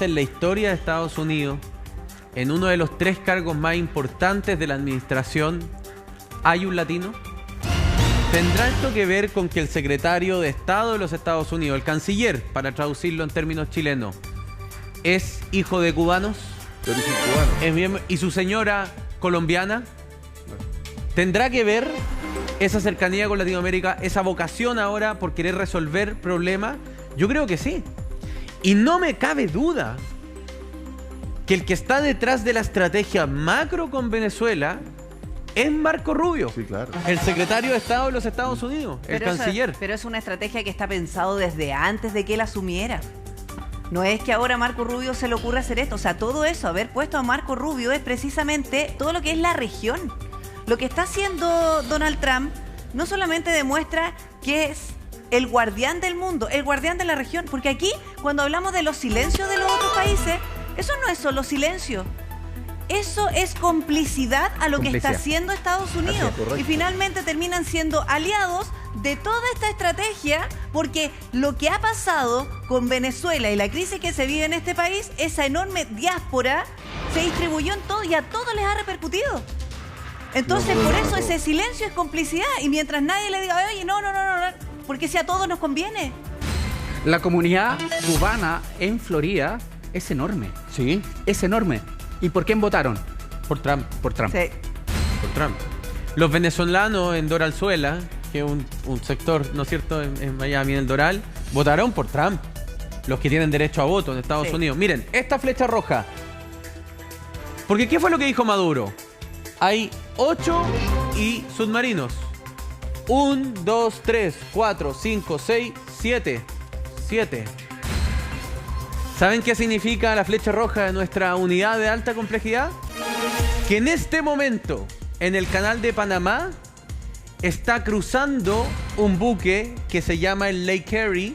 en la historia de Estados Unidos, en uno de los 3 cargos más importantes de la administración, hay un latino? ¿Tendrá esto que ver con que el secretario de Estado de los Estados Unidos, el canciller, para traducirlo en términos chilenos, es hijo de cubanos? De origen cubano. ¿Y su señora colombiana? ¿Tendrá que ver esa cercanía con Latinoamérica, esa vocación ahora por querer resolver problemas? Yo creo que sí. Y no me cabe duda que el que está detrás de la estrategia macro con Venezuela es Marco Rubio. Sí, claro. El secretario de Estado de los Estados Unidos, el canciller. Pero es una estrategia que está pensado desde antes de que él asumiera. No es que ahora a Marco Rubio se le ocurra hacer esto. O sea, todo eso, haber puesto a Marco Rubio es precisamente todo lo que es la región. Lo que está haciendo Donald Trump no solamente demuestra que es el guardián del mundo, el guardián de la región, porque aquí, cuando hablamos de los silencios de los otros países, eso no es solo silencio. Eso es complicidad a lo que está haciendo Estados Unidos. Y finalmente terminan siendo aliados de toda esta estrategia, porque lo que ha pasado con Venezuela y la crisis que se vive en este país, esa enorme diáspora se distribuyó en todo y a todos les ha repercutido. Entonces, por eso ese silencio es complicidad. Y mientras nadie le diga, oye, no, porque si a todos nos conviene. La comunidad cubana en Florida es enorme. Sí. Es enorme. ¿Y por quién votaron? Por Trump. Por Trump. Sí. Por Trump. Los venezolanos en Doralzuela, que es un sector, ¿no es cierto?, en Miami, en el Doral, votaron por Trump. Los que tienen derecho a voto en Estados Unidos. Miren, esta flecha roja. Porque ¿qué fue lo que dijo Maduro? Hay 8 y submarinos. 1, 2, 3, 4, 5, 6, 7. 7. ¿Saben qué significa la flecha roja de nuestra unidad de alta complejidad? Que en este momento, en el canal de Panamá, está cruzando un buque que se llama el Lake Erie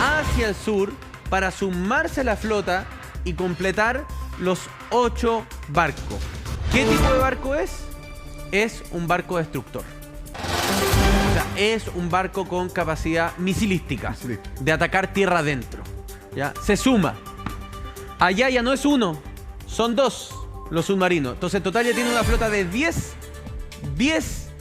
hacia el sur para sumarse a la flota y completar los 8 barcos. ¿Qué tipo de barco es? Es un barco destructor. O sea, es un barco con capacidad misilística de atacar tierra adentro. ¿Ya? Se suma. Allá ya no es uno, son 2 los submarinos. Entonces en total ya tiene una flota de 10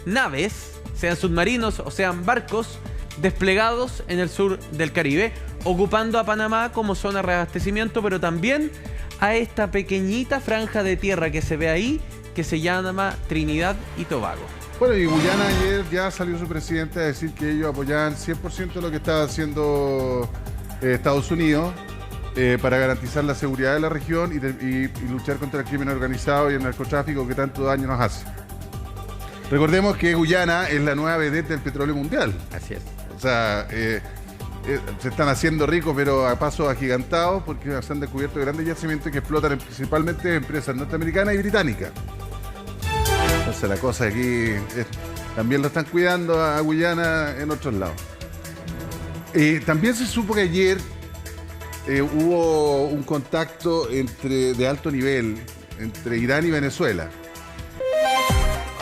naves, sean submarinos o sean barcos, desplegados en el sur del Caribe, ocupando a Panamá como zona de reabastecimiento, pero también a esta pequeñita franja de tierra que se ve ahí, que se llama Trinidad y Tobago. Bueno, y Guyana ayer ya salió su presidente a decir que ellos apoyaban 100% de lo que estaba haciendo Estados Unidos para garantizar la seguridad de la región y luchar contra el crimen organizado y el narcotráfico que tanto daño nos hace. Recordemos que Guyana es la nueva vedette del petróleo mundial. Así es. O sea, se están haciendo ricos, pero a pasos agigantados, porque se han descubierto grandes yacimientos que explotan principalmente empresas norteamericanas y británicas. Entonces la cosa aquí también lo están cuidando a Guyana en otros lados. También se supo que ayer hubo un contacto de alto nivel entre Irán y Venezuela,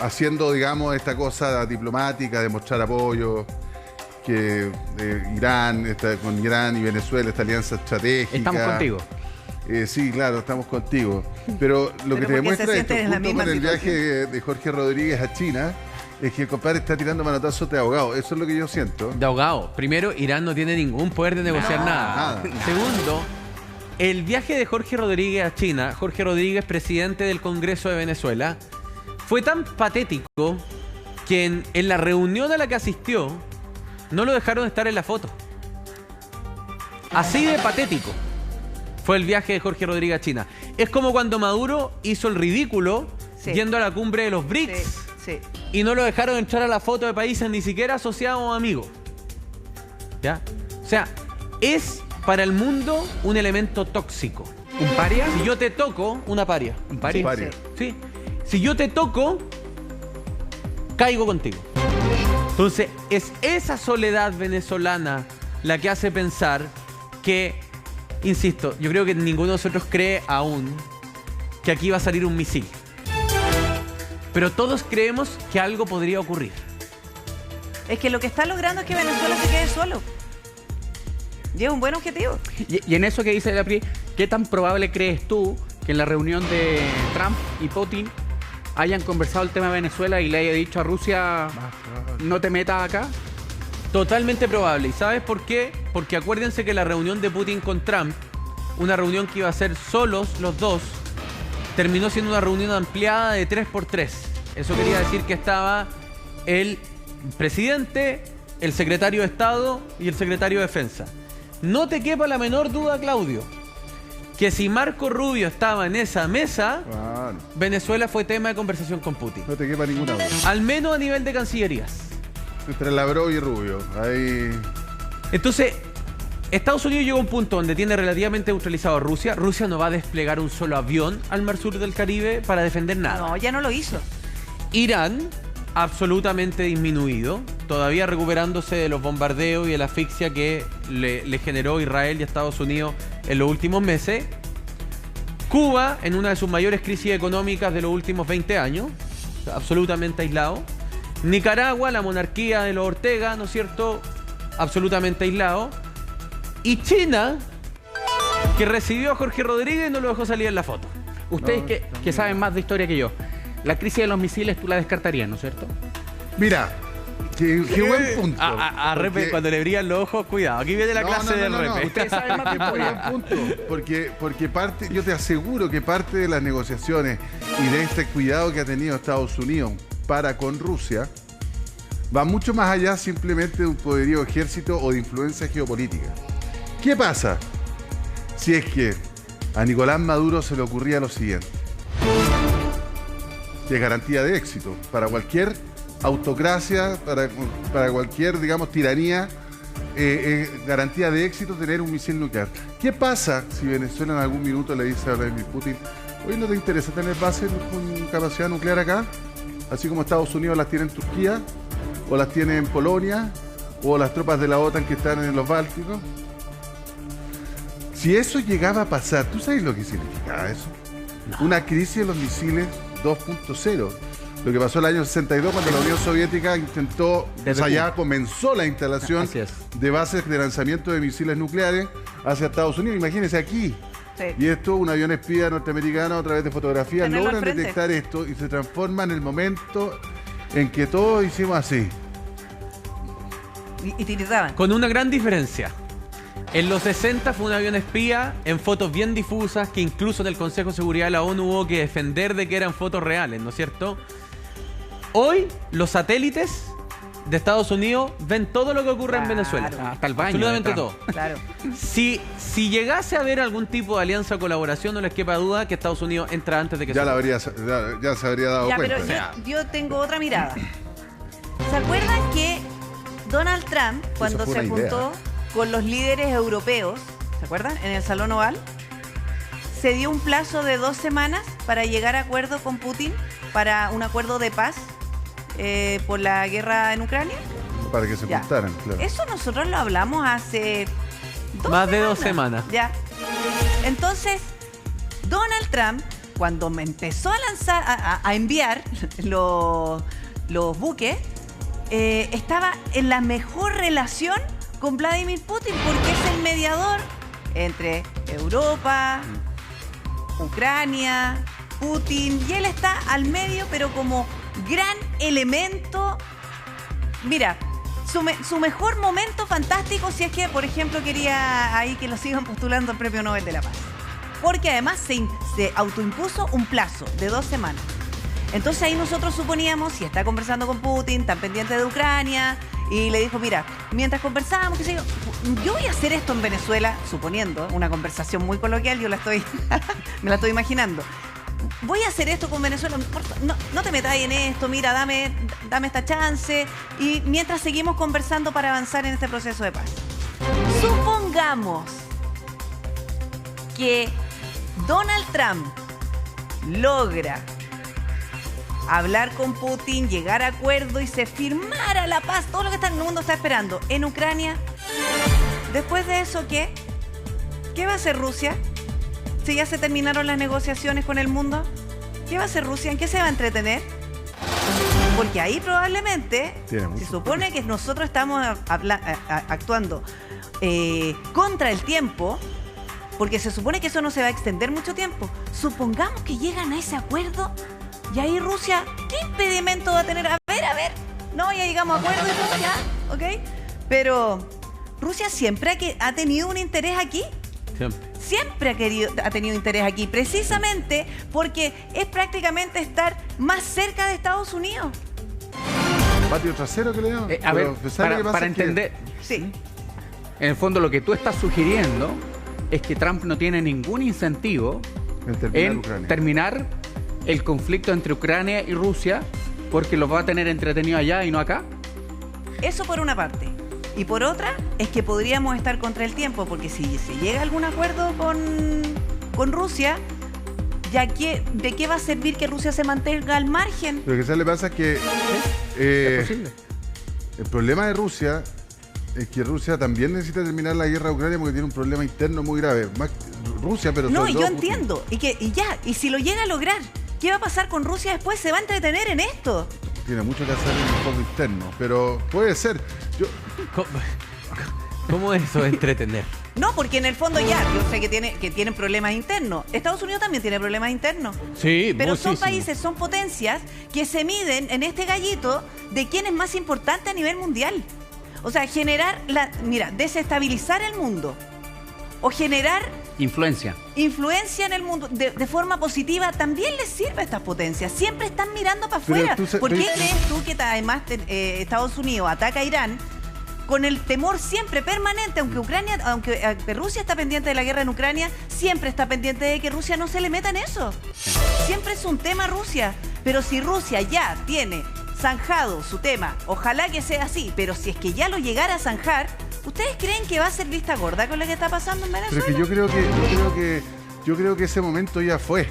haciendo, digamos, esta cosa diplomática de mostrar apoyo, que con Irán y Venezuela, esta alianza estratégica. Estamos contigo. Sí, claro, estamos contigo. Pero lo que te demuestra esto, junto con el viaje de Jorge Rodríguez a China, es que el compadre está tirando manotazos de abogado. Eso es lo que yo siento. De abogado. Primero, Irán no tiene ningún poder de negociar nada. Segundo, el viaje de Jorge Rodríguez a China, Jorge Rodríguez, presidente del Congreso de Venezuela, fue tan patético que en la reunión a la que asistió no lo dejaron estar en la foto. Así de patético fue el viaje de Jorge Rodríguez a China. Es como cuando Maduro hizo el ridículo yendo a la cumbre de los BRICS y no lo dejaron entrar a la foto de países ni siquiera asociados o amigos. ¿Ya? O sea, es para el mundo un elemento tóxico. ¿Un paria? Si yo te toco, una paria. ¿Un paria? Un paria. Sí. Si yo te toco, caigo contigo. Entonces, es esa soledad venezolana la que hace pensar que, insisto, yo creo que ninguno de nosotros cree aún que aquí va a salir un misil. Pero todos creemos que algo podría ocurrir. Es que lo que está logrando es que Venezuela se quede solo. Y es un buen objetivo. Y en eso que dice la PRI, ¿qué tan probable crees tú que en la reunión de Trump y Putin hayan conversado el tema de Venezuela y le haya dicho a Rusia, no te metas acá? Totalmente probable. ¿Y sabes por qué? Porque acuérdense que la reunión de Putin con Trump, una reunión que iba a ser solos los dos, terminó siendo una reunión ampliada de 3x3. Eso quería decir que estaba el presidente, el secretario de Estado y el secretario de Defensa. No te quepa la menor duda, Claudio, que si Marco Rubio estaba en esa mesa, Claro. Venezuela fue tema de conversación con Putin. No te quepa ninguna duda. Al menos a nivel de cancillerías. Entre Lavrov y Rubio. Ahí. Entonces, Estados Unidos llegó a un punto donde tiene relativamente neutralizado a Rusia. Rusia no va a desplegar un solo avión al mar sur del Caribe para defender nada. No, ya no lo hizo. Irán, absolutamente disminuido, todavía recuperándose de los bombardeos y de la asfixia que le generó Israel y Estados Unidos en los últimos meses. Cuba, en una de sus mayores crisis económicas de los últimos 20 años, absolutamente aislado. Nicaragua, la monarquía de los Ortega, ¿no es cierto?, absolutamente aislado. Y China, que recibió a Jorge Rodríguez y no lo dejó salir en la foto. Ustedes No, que saben más de historia que yo, la crisis de los misiles tú la descartarías, ¿no es cierto? Mira, qué buen punto. A Repe, Porque- cuando le brillan los ojos, cuidado. Aquí viene la clase de Repe. Ustedes saben más de Qué buen historia. punto. Porque parte, yo te aseguro que parte de las negociaciones y de este cuidado que ha tenido Estados Unidos para con Rusia va mucho más allá simplemente de un poderío ejército o de influencia geopolítica. ¿Qué pasa si es que a Nicolás Maduro se le ocurría lo siguiente? Que es garantía de éxito para cualquier autocracia, para cualquier, digamos, tiranía, garantía de éxito tener un misil nuclear. ¿Qué pasa si Venezuela en algún minuto le dice a Vladimir Putin, oye, ¿no te interesa tener bases con capacidad nuclear acá? Así como Estados Unidos las tiene en Turquía, o las tiene en Polonia, o las tropas de la OTAN que están en los Bálticos. Si eso llegaba a pasar, ¿tú sabes lo que significaba eso? Una crisis de los misiles 2.0. Lo que pasó el año 62 cuando la Unión Soviética intentó, Desde o sea, ya Cuba. comenzó la instalación Así es. de bases de lanzamiento de misiles nucleares hacia Estados Unidos. Imagínense aquí. Sí. Y esto, un avión espía norteamericano a través de fotografías Tenerlo al logran frente. detectar esto y se transforma en el momento en que todos hicimos así. Y tiritaban. Con una gran diferencia. En los 60 fue un avión espía en fotos bien difusas que incluso en el Consejo de Seguridad de la ONU hubo que defender de que eran fotos reales, ¿no es cierto? Hoy los satélites de Estados Unidos ven todo lo que ocurre en Claro. Venezuela. Hasta el baño. Absolutamente de Trump. todo. Claro. Si llegase a haber algún tipo de alianza o colaboración, no les quepa duda que Estados Unidos entra antes de que Ya, se... ya se habría dado Ya, cuenta. pero yo tengo otra mirada. ¿Se acuerdan que Donald Trump, cuando fue se una idea. juntó con los líderes europeos, ¿se acuerdan? En el Salón Oval, se dio un plazo de 2 semanas para llegar a acuerdo con Putin para un acuerdo de paz por la guerra en Ucrania? Para que se Ya. juntaran, claro. Eso nosotros lo hablamos hace Más de 2 semanas. Ya. Entonces, Donald Trump, cuando me empezó a lanzar, a enviar los buques, estaba en la mejor relación con Vladimir Putin porque es el mediador entre Europa, Ucrania, Putin, y él está al medio, pero como gran elemento. Mira, su mejor momento fantástico si es que, por ejemplo, quería ahí que lo sigan postulando al Premio Nobel de la Paz. Porque además se autoimpuso un plazo de 2 semanas. Entonces ahí nosotros suponíamos, si está conversando con Putin, tan pendiente de Ucrania, y le dijo, mira, mientras conversamos, qué sé yo voy a hacer esto en Venezuela, suponiendo, una conversación muy coloquial, yo la estoy, me la estoy imaginando. Voy a hacer esto con Venezuela, no te metas en esto, mira, dame esta chance, y mientras seguimos conversando para avanzar en este proceso de paz. Supongamos que Donald Trump logra hablar con Putin, llegar a acuerdo y se firmara la paz, todo lo que el mundo está esperando en Ucrania. Después de eso, ¿qué? ¿Qué va a hacer Rusia? Si ya se terminaron las negociaciones con el mundo, ¿qué va a hacer Rusia? ¿En qué se va a entretener? Porque ahí probablemente Tiene mucho se supone que nosotros estamos actuando contra el tiempo porque se supone que eso no se va a extender mucho tiempo. Supongamos que llegan a ese acuerdo y ahí Rusia, ¿qué impedimento va a tener? A ver, no, ya llegamos a acuerdo y todo, ya, ¿ok? Pero Rusia siempre ha tenido un interés aquí. Siempre ha tenido interés aquí, precisamente porque es prácticamente estar más cerca de Estados Unidos. Patio trasero que le damos. A ver, para entender, Sí. en el fondo lo que tú estás sugiriendo es que Trump no tiene ningún incentivo en terminar el conflicto entre Ucrania y Rusia porque los va a tener entretenidos allá y no acá. Eso por una parte. Y por otra, es que podríamos estar contra el tiempo, porque si se llega a algún acuerdo con Rusia, ¿de qué va a servir que Rusia se mantenga al margen? Lo que le pasa es que Es posible. el problema de Rusia es que Rusia también necesita terminar la guerra de Ucrania porque tiene un problema interno muy grave. Más Rusia, pero No, sobre y todo yo Putin. entiendo. Y si lo llega a lograr, ¿qué va a pasar con Rusia después? Se va a entretener en esto. Tiene mucho que hacer en el fondo interno, pero puede ser. ¿Cómo es eso de entretener? No, porque en el fondo yo sé que tienen problemas internos. Estados Unidos también tiene problemas internos. Sí, Pero son muchísimo. países, son potencias que se miden en este gallito de quién es más importante a nivel mundial. O sea, desestabilizar el mundo o generar Influencia. influencia en el mundo de forma positiva también les sirve a estas potencias. Siempre están mirando para Pero afuera. ¿Por qué crees tú que además Estados Unidos ataca a Irán con el temor siempre permanente, aunque Rusia está pendiente de la guerra en Ucrania, siempre está pendiente de que Rusia no se le meta en eso? Siempre es un tema Rusia. Pero si Rusia ya tiene zanjado su tema, ojalá que sea así, pero si es que ya lo llegara a zanjar, ¿ustedes creen que va a ser vista gorda con lo que está pasando en Venezuela? Pero es que yo creo que ese momento ya fue.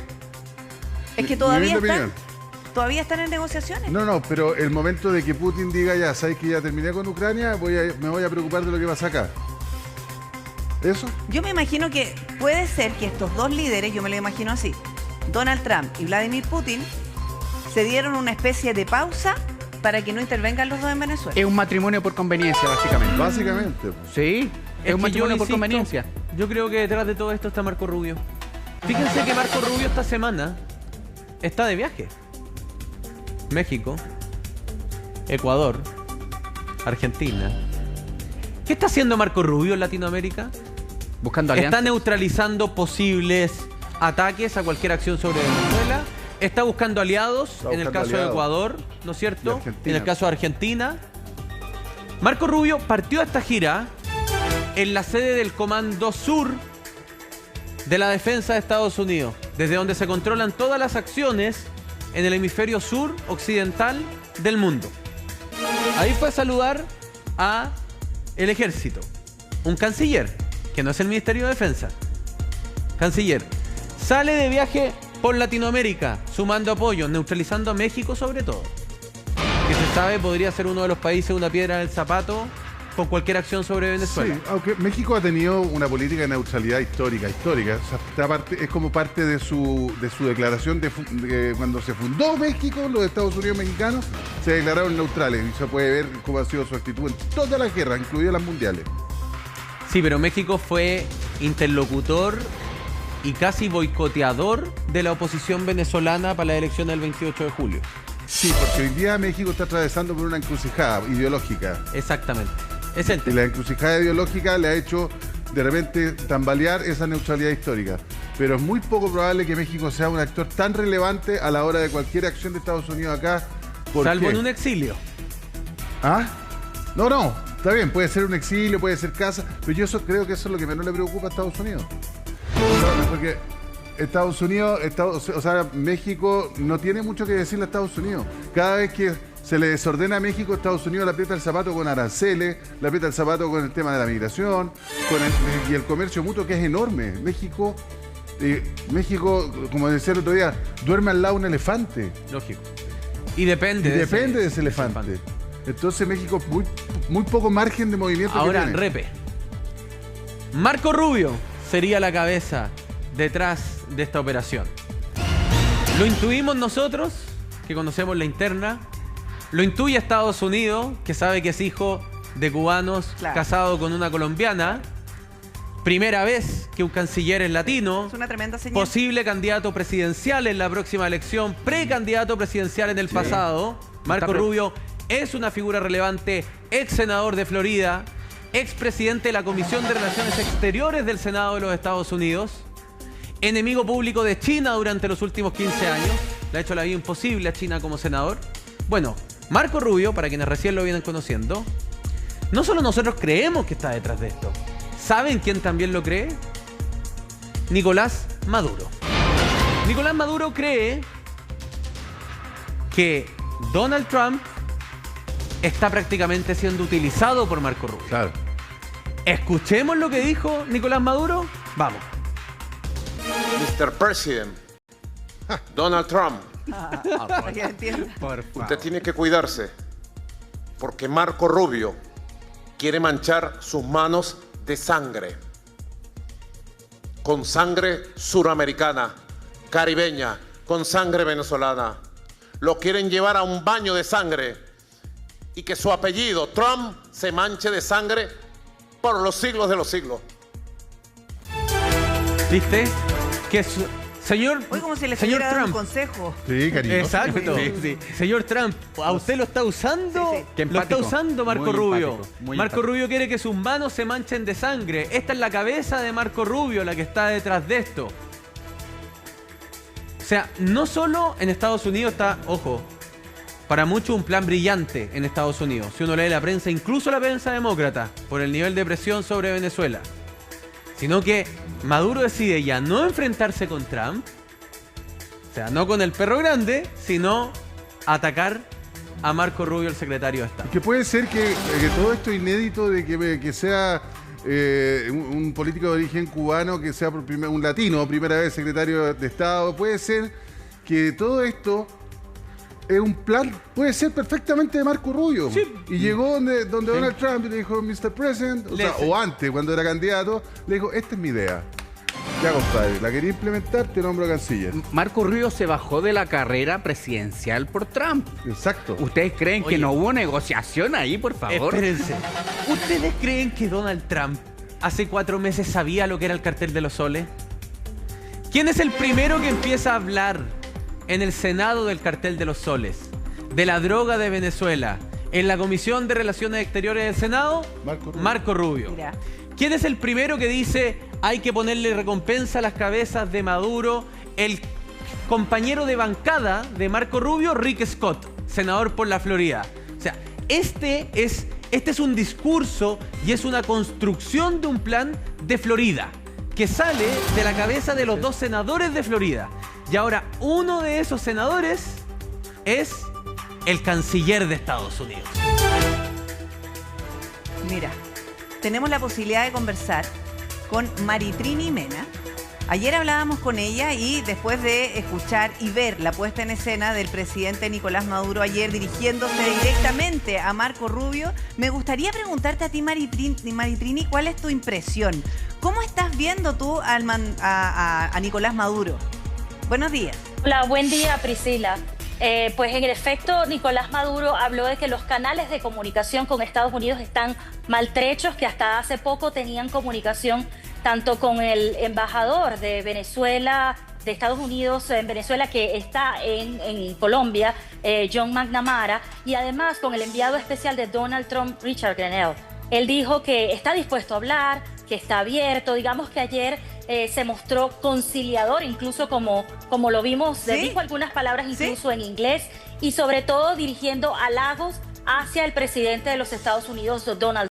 Es que todavía están en negociaciones. No, pero el momento de que Putin diga ya, sabes que ya terminé con Ucrania, me voy a preocupar de lo que pasa acá. ¿Eso? Yo me imagino que puede ser que estos dos líderes, yo me lo imagino así, Donald Trump y Vladimir Putin, se dieron una especie de pausa para que no intervengan los dos en Venezuela. Es un matrimonio por conveniencia, básicamente. Básicamente. Pues. Sí, es un que matrimonio yo por insisto, conveniencia. Yo creo que detrás de todo esto está Marco Rubio. Fíjense que Marco Rubio esta semana está de viaje. México, Ecuador, Argentina. ¿Qué está haciendo Marco Rubio en Latinoamérica? Buscando alianzas. Está neutralizando posibles ataques a cualquier acción sobre Venezuela. Está buscando aliados en el caso de Ecuador, ¿no es cierto? En el caso de Argentina. Marco Rubio partió a esta gira en la sede del Comando Sur de la Defensa de Estados Unidos, desde donde se controlan todas las acciones en el hemisferio sur occidental del mundo. Ahí fue a saludar a el ejército, un canciller, que no es el Ministerio de Defensa. Canciller. Sale de viaje por Latinoamérica, sumando apoyo, neutralizando a México sobre todo, que se sabe podría ser uno de los países una piedra en el zapato con cualquier acción sobre Venezuela. Sí, aunque México ha tenido una política de neutralidad histórica. O sea, es como parte de su declaración de cuando se fundó México, los Estados Unidos mexicanos se declararon neutrales y se puede ver cómo ha sido su actitud en todas las guerras, incluidas las mundiales. Sí, pero México fue interlocutor y casi boicoteador de la oposición venezolana para la elección del 28 de julio. Sí, porque hoy día México está atravesando por una encrucijada ideológica. Exactamente. Es el Y tema. la encrucijada ideológica le ha hecho de repente tambalear esa neutralidad histórica. Pero es muy poco probable que México sea un actor tan relevante a la hora de cualquier acción de Estados Unidos acá. ¿Por Salvo qué? en un exilio. ¿Ah? No, está bien, puede ser un exilio, puede ser casa, pero yo creo que eso es lo que menos le preocupa a Estados Unidos. Porque Estados Unidos, México no tiene mucho que decirle a Estados Unidos. Cada vez que se le desordena a México, Estados Unidos le aprieta el zapato con aranceles, le aprieta el zapato con el tema de la migración, y el comercio mutuo, que es enorme. México, como decía el otro día, duerme al lado de un elefante. Lógico. Y depende Y depende de ese elefante. Entonces México muy poco margen de movimiento. Ahora, que tiene. Repe. Marco Rubio sería la cabeza detrás de esta operación. Lo intuimos nosotros, que conocemos la interna. Lo intuye Estados Unidos, que sabe que es hijo de cubanos, Claro, casado con una colombiana. Primera vez que un canciller es latino. Es una tremenda señal. Posible candidato presidencial en la próxima elección. Precandidato presidencial en el pasado. Marco Rubio es una figura relevante. Ex senador de Florida. Ex presidente de la Comisión de Relaciones Exteriores del Senado de los Estados Unidos. Enemigo público de China durante los últimos 15 años. Le ha hecho la vida imposible a China como senador. Bueno, Marco Rubio, para quienes recién lo vienen conociendo, no solo nosotros creemos que está detrás de esto. ¿Saben quién también lo cree? Nicolás Maduro. Nicolás Maduro cree que Donald Trump está prácticamente siendo utilizado por Marco Rubio. Claro. Escuchemos lo que dijo Nicolás Maduro. Vamos. Mr. President, Donald Trump, Para que entienda. usted tiene que cuidarse porque Marco Rubio quiere manchar sus manos de sangre, con sangre suramericana, caribeña, con sangre venezolana. Lo quieren llevar a un baño de sangre y que su apellido, Trump, se manche de sangre por los siglos de los siglos. ¿Viste? Que señor, Hoy como si le señor estuviera dando un Trump. consejo. Sí, cariño. Exacto. Sí, sí. Señor Trump, a usted lo está usando. Sí, sí. Qué Lo está empático. usando Marco Muy Rubio. empático, muy Marco empático. Rubio quiere que sus manos se manchen de sangre. Esta es la cabeza de Marco Rubio, la que está detrás de esto. O sea, no solo en Estados Unidos está, ojo, para muchos un plan brillante en Estados Unidos. Si uno lee la prensa, incluso la prensa demócrata, por el nivel de presión sobre Venezuela. Sino que Maduro decide ya no enfrentarse con Trump, o sea, no con el perro grande, sino atacar a Marco Rubio, el secretario de Estado. Que puede ser que todo esto inédito de que sea un político de origen cubano, que sea un latino, primera vez secretario de Estado, puede ser que todo esto es un plan, puede ser perfectamente de Marco Rubio. Sí. Y llegó donde Donald Trump y le dijo, Mr. President, o antes, cuando era candidato, le dijo, esta es mi idea. Ya, compadre, la quería implementar, te nombro canciller. Marco Rubio se bajó de la carrera presidencial por Trump. Exacto. ¿Ustedes creen Oye. que no hubo negociación ahí, por favor? Espérense. ¿Ustedes creen que Donald Trump hace 4 meses sabía lo que era el cartel de los soles? ¿Quién es el primero que empieza a hablar en el Senado del cartel de los soles? De la droga de Venezuela. En la Comisión de Relaciones Exteriores del Senado, Marco Rubio. Mira. ¿Quién es el primero que dice hay que ponerle recompensa a las cabezas de Maduro? El compañero de bancada de Marco Rubio, Rick Scott, senador por la Florida. O sea, este es un discurso y es una construcción de un plan de Florida que sale de la cabeza de los 2 senadores de Florida. Y ahora uno de esos senadores es el canciller de Estados Unidos. Mira, tenemos la posibilidad de conversar con Maritrini Mena. Ayer hablábamos con ella y después de escuchar y ver la puesta en escena del presidente Nicolás Maduro ayer dirigiéndose directamente a Marco Rubio, me gustaría preguntarte a ti, Maritrini, ¿cuál es tu impresión? ¿Cómo estás viendo tú a Nicolás Maduro? Buenos días. Hola, buen día, Priscila. Pues en efecto, Nicolás Maduro habló de que los canales de comunicación con Estados Unidos están maltrechos, que hasta hace poco tenían comunicación tanto con el embajador de Venezuela, de Estados Unidos en Venezuela, que está en Colombia, John McNamara, y además con el enviado especial de Donald Trump, Richard Grenell. Él dijo que está dispuesto a hablar, que está abierto. Digamos que ayer se mostró conciliador, incluso como lo vimos, ¿Sí? dijo algunas palabras incluso ¿Sí? en inglés, y sobre todo dirigiendo halagos hacia el presidente de los Estados Unidos, Donald Trump.